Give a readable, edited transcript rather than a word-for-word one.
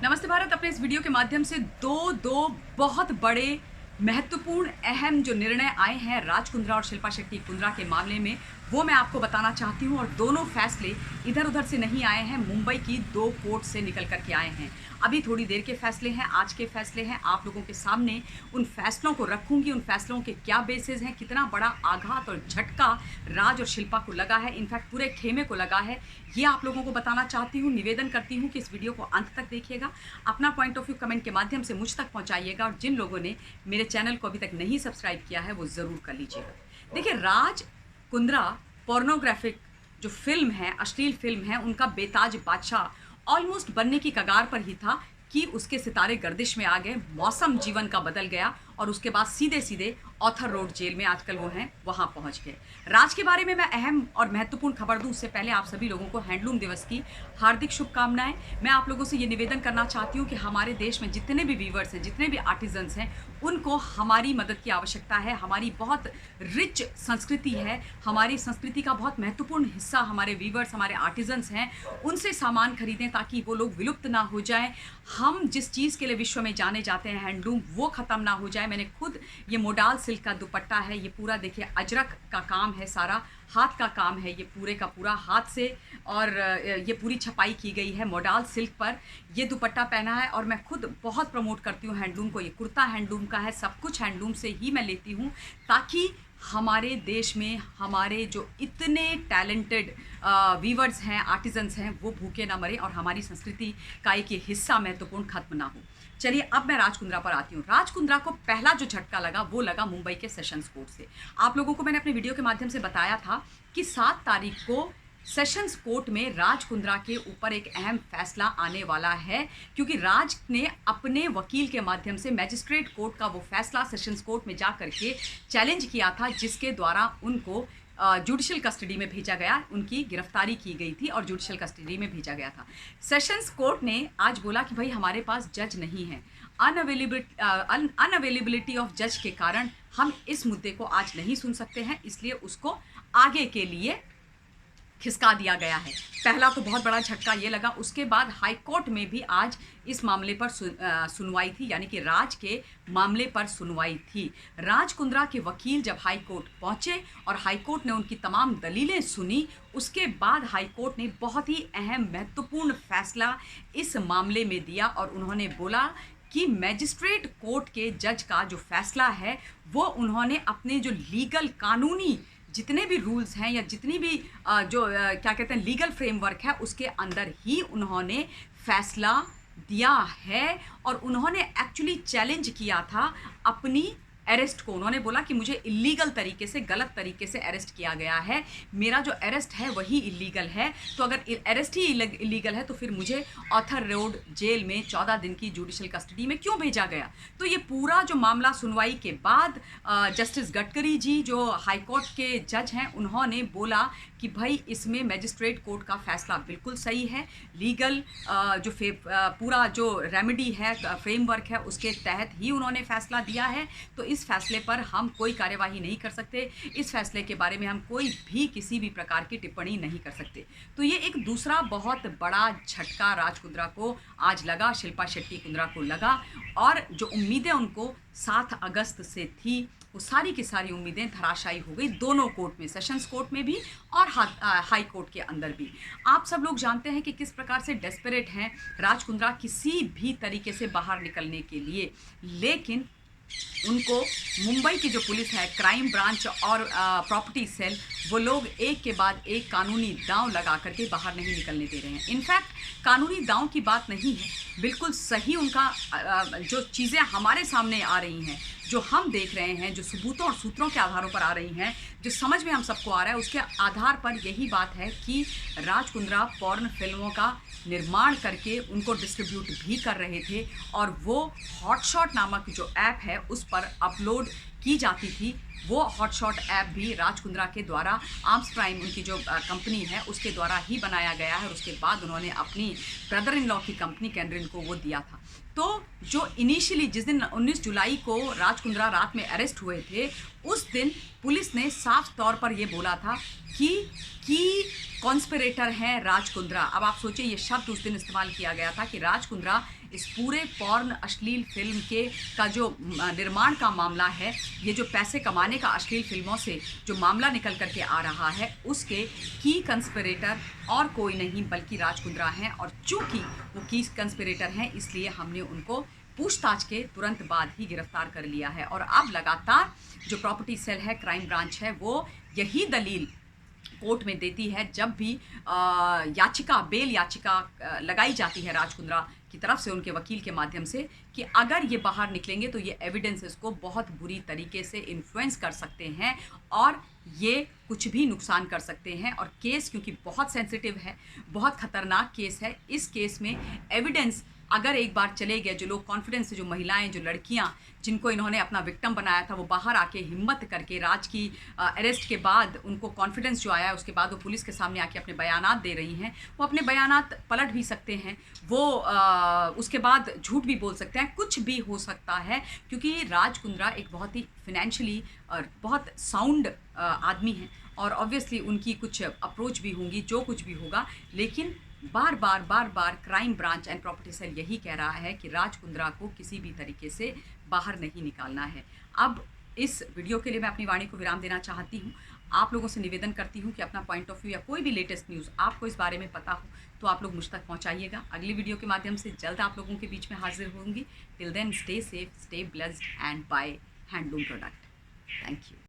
नमस्ते भारत। अपने इस वीडियो के माध्यम से दो बहुत बड़े महत्वपूर्ण अहम जो निर्णय आए हैं राज कुंद्रा और शिल्पा शेट्टी कुंद्रा के मामले में, वो मैं आपको बताना चाहती हूँ। और दोनों फैसले इधर उधर से नहीं आए हैं, मुंबई की 2 कोर्ट से निकल कर के आए हैं। अभी थोड़ी देर के फैसले हैं, आज के फैसले हैं। आप लोगों के सामने उन फैसलों को रखूंगी, उन फैसलों के क्या बेसिस हैं, कितना बड़ा आघात और झटका राज और शिल्पा को लगा है, इनफैक्ट पूरे खेमे को लगा है, ये आप लोगों को बताना चाहती हूँ। निवेदन करती हूँ कि इस वीडियो को अंत तक देखिएगा, अपना पॉइंट ऑफ व्यू कमेंट के माध्यम से मुझ तक पहुँचाइएगा, और जिन लोगों ने मेरे चैनल को अभी तक नहीं सब्सक्राइब किया है वो ज़रूर कर लीजिएगा। देखिए, राज कुंद्रा पोर्नोग्राफिक जो फिल्म है, अश्लील फिल्म है, उनका बेताज बादशाह ऑलमोस्ट बनने की कगार पर ही था कि उसके सितारे गर्दिश में आ गए, मौसम जीवन का बदल गया, और उसके बाद सीधे सीधे ऑथर रोड जेल में आजकल वो हैं, वहाँ पहुँच गए। राज के बारे में मैं अहम और महत्वपूर्ण खबर दूँ उससे पहले आप सभी लोगों को हैंडलूम दिवस की हार्दिक शुभकामनाएं। मैं आप लोगों से ये निवेदन करना चाहती हूँ कि हमारे देश में जितने भी वीवर्स हैं, जितने भी आर्टिजन्स हैं, उनको हमारी मदद की आवश्यकता है। हमारी बहुत रिच संस्कृति है, हमारी संस्कृति का बहुत महत्वपूर्ण हिस्सा हमारे वीवर्स, हमारे आर्टिजन्स हैं। उनसे सामान खरीदें ताकि वो लोग विलुप्त ना हो जाएं। हम जिस चीज़ के लिए विश्व में जाने जाते हैं, हैंडलूम, वो ख़त्म ना हो जाए। मैंने खुद ये मोडाल सिल्क का दुपट्टा है, ये पूरा देखिए अजरक का काम है, सारा हाथ का काम है, ये पूरे का पूरा हाथ से, और ये पूरी छपाई की गई है मोडाल सिल्क पर। ये दुपट्टा पहना है और मैं खुद बहुत प्रमोट करती हूँ हैंडलूम को। ये कुर्ता हैंडलूम का है, सब कुछ हैंडलूम से ही मैं लेती हूँ, ताकि हमारे देश में हमारे जो इतने टैलेंटेड वीवर्स हैं, आर्टिजन्स हैं, वो भूखे ना मरे और हमारी संस्कृति का एक ये हिस्सा महत्वपूर्ण खत्म ना हो। चलिए, अब मैं राज कुंद्रा पर आती हूँ। राज कुंद्रा को पहला जो झटका लगा वो लगा मुंबई के सेशंस कोर्ट से। आप लोगों को मैंने अपने वीडियो के माध्यम से बताया था कि 7 तारीख को सेशंस कोर्ट में राज कुंद्रा के ऊपर एक अहम फैसला आने वाला है, क्योंकि राज ने अपने वकील के माध्यम से मैजिस्ट्रेट कोर्ट का वो फैसला सेशंस कोर्ट में जा करके चैलेंज किया था, जिसके द्वारा उनको जुडिशल कस्टडी में भेजा गया, उनकी गिरफ्तारी की गई थी और जुडिशल कस्टडी में भेजा गया था। सेशंस कोर्ट ने आज बोला कि भाई हमारे पास जज नहीं है, अनअवेलेबिलिटी ऑफ जज के कारण हम इस मुद्दे को आज नहीं सुन सकते हैं, इसलिए उसको आगे के लिए खिसका दिया गया है। पहला तो बहुत बड़ा झटका ये लगा। उसके बाद हाई कोर्ट में भी आज इस मामले पर सुनवाई थी, यानी कि राज के मामले पर सुनवाई थी। राज कुंद्रा के वकील जब हाई कोर्ट पहुंचे और हाई कोर्ट ने उनकी तमाम दलीलें सुनी, उसके बाद हाई कोर्ट ने बहुत ही अहम महत्वपूर्ण फैसला इस मामले में दिया, और उन्होंने बोला कि मैजिस्ट्रेट कोर्ट के जज का जो फैसला है वो उन्होंने अपने जो लीगल कानूनी जितने भी रूल्स हैं, या जितनी भी क्या कहते हैं लीगल फ्रेमवर्क है, उसके अंदर ही उन्होंने फैसला दिया है। और उन्होंने एक्चुअली चैलेंज किया था अपनी अरेस्ट को। उन्होंने बोला कि मुझे इलीगल तरीके से, गलत तरीके से अरेस्ट किया गया है, मेरा जो अरेस्ट है वही इलीगल है, तो अगर अरेस्ट ही इलीगल है तो फिर मुझे ऑथर रोड जेल में 14 दिन की जुडिशल कस्टडी में क्यों भेजा गया। तो ये पूरा जो मामला सुनवाई के बाद जस्टिस गडकरी जी जो हाई कोर्ट के जज हैं, उन्होंने बोला कि भाई इसमें मैजिस्ट्रेट कोर्ट का फैसला बिल्कुल सही है, लीगल जो पूरा जो रेमेडी है, फ्रेमवर्क है, उसके तहत ही उन्होंने फैसला दिया है, तो इस फैसले पर हम कोई कार्यवाही नहीं कर सकते, इस फैसले के बारे में हम कोई भी किसी भी प्रकार की टिप्पणी नहीं कर सकते। तो ये एक दूसरा बहुत बड़ा झटका राज कुंद्रा को आज लगा, शिल्पा शेट्टी कुंद्रा को लगा, और जो उम्मीदें उनको 7 अगस्त से थी, वो सारी की सारी उम्मीदें धराशायी हो गई, दोनों कोर्ट में, सेशंस कोर्ट में भी और हाई कोर्ट के अंदर भी। आप सब लोग जानते हैं कि किस प्रकार से डेस्परेट हैं राज कुंद्रा किसी भी तरीके से बाहर निकलने के लिए, लेकिन उनको मुंबई की जो पुलिस है, क्राइम ब्रांच और प्रॉपर्टी सेल, वो लोग एक के बाद एक कानूनी दांव लगा करके बाहर नहीं निकलने दे रहे हैं। इनफैक्ट कानूनी दांव की बात नहीं है, बिल्कुल सही उनका जो चीज़ें हमारे सामने आ रही हैं, जो हम देख रहे हैं, जो सबूतों और सूत्रों के आधारों पर आ रही हैं, जो समझ में हम सबको आ रहा है, उसके आधार पर यही बात है कि राज कुंद्रा पॉर्न फिल्मों का निर्माण करके उनको डिस्ट्रीब्यूट भी कर रहे थे, और वो हॉटशॉट नामक जो ऐप है उस पर अपलोड की जाती थी। वो हॉटशॉट ऐप भी राज कुंद्रा के द्वारा, आर्म्स प्राइम उनकी जो कंपनी है उसके द्वारा ही बनाया गया है, और उसके बाद उन्होंने अपनी ब्रदर इन लॉ की कंपनी कैंड्रिन को वो दिया था। तो जो इनिशियली जिस दिन 19 जुलाई को राज कुंद्रा रात में अरेस्ट हुए थे, उस दिन पुलिस ने साफ तौर पर यह बोला था कि कॉन्स्पिरेटर है राज कुंद्रा। अब आप सोचिए, ये शब्द उस दिन इस्तेमाल किया गया था कि राज कुंद्रा इस पूरे पॉर्न अश्लील फिल्म का जो निर्माण का मामला है, ये जो पैसे कमाने का अश्लील फिल्मों से जो मामला निकल करके आ रहा है, उसके की कंस्पिरेटर और कोई नहीं बल्कि राज कुंद्रा हैं। और चूंकि वो की कंस्पिरेटर हैं, इसलिए हमने उनको पूछताछ के तुरंत बाद ही गिरफ्तार कर लिया है। और अब लगातार जो प्रॉपर्टी सेल है, क्राइम ब्रांच है, वो यही दलील कोर्ट में देती है जब भी बेल याचिका लगाई जाती है राज कुंद्रा की तरफ से उनके वकील के माध्यम से, कि अगर ये बाहर निकलेंगे तो ये एविडेंसेस को बहुत बुरी तरीके से इन्फ्लुएंस कर सकते हैं और ये कुछ भी नुकसान कर सकते हैं। और केस क्योंकि बहुत सेंसिटिव है, बहुत खतरनाक केस है, इस केस में एविडेंस अगर एक बार चले गए, जो लोग कॉन्फिडेंस से, जो महिलाएं, जो लड़कियां जिनको इन्होंने अपना विक्टिम बनाया था, वो बाहर आके हिम्मत करके राज की अरेस्ट के बाद उनको कॉन्फिडेंस जो आया, उसके बाद वो पुलिस के सामने आके अपने बयानात दे रही हैं। वो अपने बयानात पलट भी सकते हैं, वो उसके बाद झूठ भी बोल सकते हैं, कुछ भी हो सकता है, क्योंकि राज कुंद्रा एक बहुत ही फिनेंशियली और बहुत साउंड आदमी हैं और ऑब्वियसली उनकी कुछ अप्रोच भी होंगी, जो कुछ भी होगा। लेकिन बार बार crime branch and property cell यही कह रहा है कि राज कुंद्रा को किसी भी तरीके से बाहर नहीं निकालना है। अब इस वीडियो के लिए मैं अपनी वाणी को विराम देना चाहती हूँ। आप लोगों से निवेदन करती हूँ कि अपना पॉइंट ऑफ व्यू या कोई भी लेटेस्ट न्यूज़ आपको इस बारे में पता हो तो आप लोग मुझ तक पहुँचाइएगा। अगली वीडियो के माध्यम से जल्द आप लोगों के बीच में हाजिर होंगी। Till then stay safe, stay blessed and buy handloom product. Thank you.